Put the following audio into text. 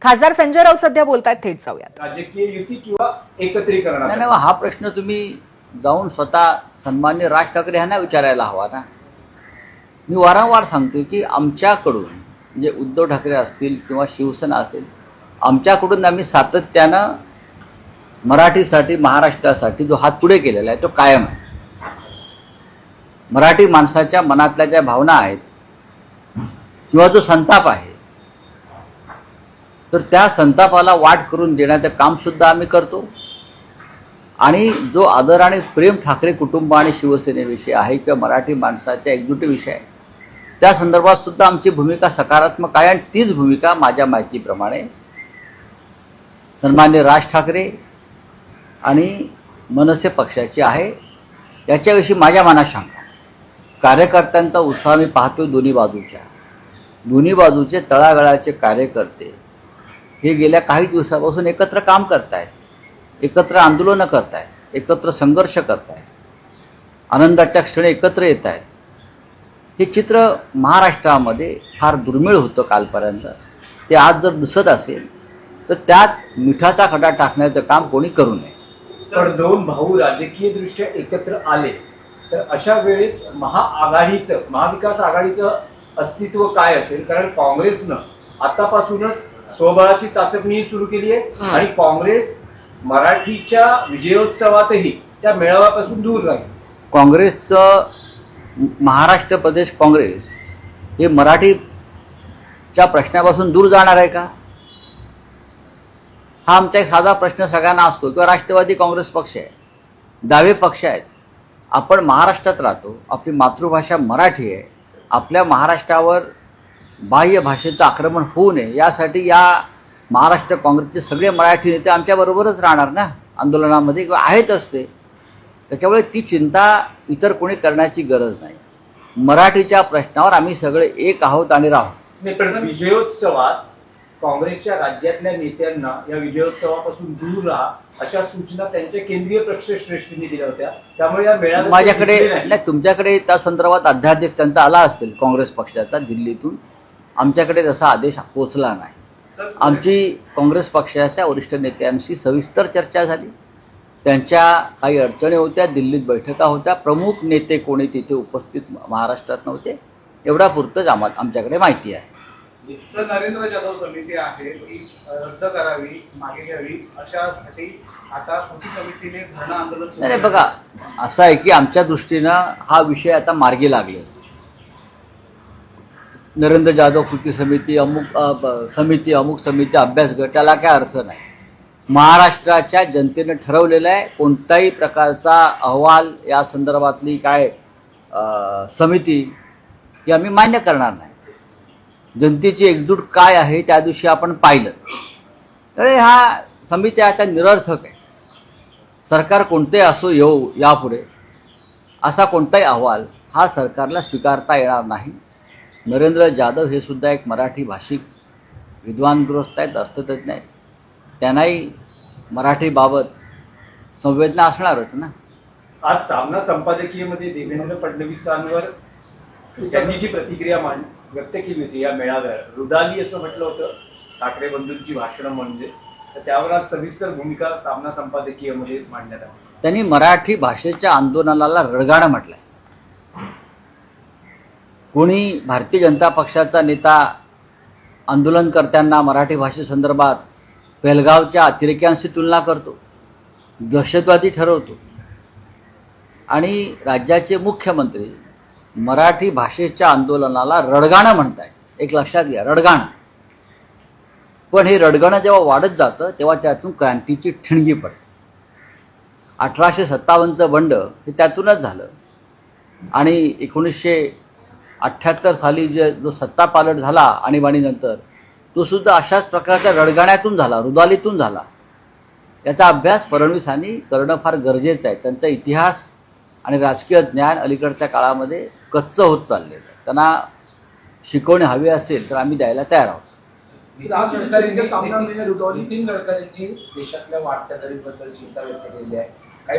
खासदार संजय राऊत सध्या बोलतायत, थेट जाऊयात. राजकीय युती किंवा एकत्रीकरण? नाही, हा प्रश्न तुम्ही जाऊन स्वतः सन्माननीय राज ठाकरे यांना विचारायला हवा ना. मी वारंवार सांगतो की आमच्याकडून म्हणजे उद्धव ठाकरे असतील किंवा शिवसेना असेल, आमच्याकडून आम्ही सातत्यानं मराठीसाठी, महाराष्ट्रासाठी जो हात पुढे केलेला आहे तो कायम आहे. मराठी माणसाच्या मनातल्या ज्या भावना आहेत किंवा जो संताप आहे, तर त्या संतापाला वाट करून देण्याचं काम सुद्धा आम्ही करतो. आणि जो आदर आणि प्रेम ठाकरे कुटुंब आणि शिवसेनेविषयी आहे किंवा मराठी माणसाच्या एकजुटीविषयी आहे, त्या संदर्भात सुद्धा आमची भूमिका सकारात्मक आहे. आणि तीच भूमिका माझ्या माहितीप्रमाणे सन्माननीय राज ठाकरे आणि मनसे पक्षाची आहे. याच्याविषयी माझ्या मनात शंका. कार्यकर्त्यांचा उत्साह मी पाहतो दोन्ही बाजूचे तळागाळाचे कार्यकर्ते हे गेल्या काही दिवसापासून एकत्र काम करतायत, एकत्र आंदोलनं करतायत, एकत्र संघर्ष करतायत, आनंदाच्या क्षणी एकत्र येत आहेत. हे चित्र महाराष्ट्रामध्ये फार दुर्मिळ होतं कालपर्यंत. ते आज जर दिसत असेल तर त्यात मिठाचा खडा टाकण्याचं काम कोणी करू नये. तर दोन भाऊ राजकीय दृष्ट्या एकत्र आले तर अशा वेळेस महाआघाडीचं, महाविकास आघाडीचं अस्तित्व काय असेल? कारण काँग्रेसनं आतापासूनच स्वबळाची चाचपणी सुरू केली आहे आणि काँग्रेस मराठीच्या विजयोत्सवातही त्या मेळाव्यापासून दूर राहील. काँग्रेसचं महाराष्ट्र प्रदेश काँग्रेस हे मराठीच्या प्रश्नापासून दूर जाणार आहे का? हा आमचा एक साधा प्रश्न सगळ्यांना असतो. किंवा राष्ट्रवादी काँग्रेस पक्ष आहे, डावे पक्ष आहेत. आपण महाराष्ट्रात राहतो, आपली मातृभाषा मराठी आहे. आपल्या महाराष्ट्रावर बाह्य भाषेचं आक्रमण होऊ नये यासाठी या महाराष्ट्र काँग्रेसचे सगळे मराठी नेते आमच्याबरोबरच राहणार ना आंदोलनामध्ये, किंवा आहेतच ते. त्याच्यामुळे ती चिंता इतर कोणी करण्याची गरज नाही. मराठीच्या प्रश्नावर आम्ही सगळे एक आहोत आणि राहू. विजयोत्सवात काँग्रेसच्या राज्यातल्या नेत्यांना या विजयोत्सवापासून दूर राहा अशा सूचना त्यांच्या केंद्रीय पक्षश्रेष्ठींनी दिल्या होत्या. त्यामुळे या मेळाव्यात माझ्याकडे नाही, तुमच्याकडे त्या संदर्भात अध्यादेश त्यांचा आला असेल काँग्रेस पक्षाचा दिल्लीतून. आमच्याकडे तसा आदेश पोचला नाही. आमची काँग्रेस पक्षाच्या वरिष्ठ नेत्यांशी सविस्तर चर्चा झाली. त्यांच्या काही अडचणी होत्या, दिल्लीत बैठका होत्या, प्रमुख नेते कोणी तिथे उपस्थित महाराष्ट्रात नव्हते. एवढा पुरतंच आमच्याकडे माहिती आहे. नरेंद्र जाधव समिती आहे ती रद्द करावी, मागे घ्यावी अशासाठी आता कृती समितीने धरणं आंदोलन सुरू नाही बघा, असं आहे की आमच्या दृष्टीनं हा विषय आता मार्गी लागले. नरेंद्र जाधव कृती समिती, अमुक समिती, अभ्यास गट, त्याला काय अर्थ नाही. महाराष्ट्राच्या जनतेनं ठरवलेलं आहे. कोणत्याही प्रकारचा अहवाल या संदर्भातली काय समिती ही आम्ही मान्य करणार नाही. जनतेची एकजूट काय आहे त्या दिवशी आपण पाहिलं. तर हा समिती आता निरर्थक आहे. सरकार कोणते असो येऊ यापुढे असा कोणताही अहवाल हा सरकारला स्वीकारता येणार नाही. नरेंद्र जाधव हे सुद्धा एक मराठी भाषिक विद्वानग्रस्त आहेत, अर्थतज्ञ आहेत. त्यांनाही मराठीबाबत संवेदना असणारच ना. आज सामना संपादकीयमध्ये देवेंद्र फडणवीसांवर त्यांनी जी प्रतिक्रिया व्यक्त केली होती या मेळाव्यावर, रुदाली असं म्हटलं होतं ठाकरे बंधूंची भाषणं म्हणजे, तर त्यावर आज सविस्तर भूमिका सामना संपादकीयमध्ये मांडण्यात आली. त्यांनी मराठी भाषेच्या आंदोलनाला रडगाणं म्हटलंय. कोणी भारतीय जनता पक्षाचा नेता आंदोलनकर्त्यांना मराठी भाषेसंदर्भात पेहलगावच्या अतिरेक्यांशी तुलना करतो, दहशतवादी ठरवतो, आणि राज्याचे मुख्यमंत्री मराठी भाषेच्या आंदोलनाला रडगाणं म्हणतायत. एक लक्षात घ्या, रडगाणं. पण हे रडगाणं जेव्हा वाढत जातं तेव्हा त्यातून क्रांतीची ठिणगी पडते. 1857चं बंड हे त्यातूनच झालं. आणि 1978 साली जो सत्तापालट झाला आणीबाणीनंतर, तो सुद्धा अशाच प्रकारच्या रडगाण्यातून झाला, रुदालीतून झाला. याचा अभ्यास फडणवीसांनी करणं फार गरजेचं आहे. त्यांचा इतिहास आणि राजकीय ज्ञान अलीकडच्या काळामध्ये कच्चं होत चाललेलं आहे. त्यांना शिकवणी हवी असेल तर आम्ही द्यायला तयार आहोत. नितीन गडकरींनी देशातल्या वाढत्या दरीबद्दल चिंता व्यक्त केली आहे. काही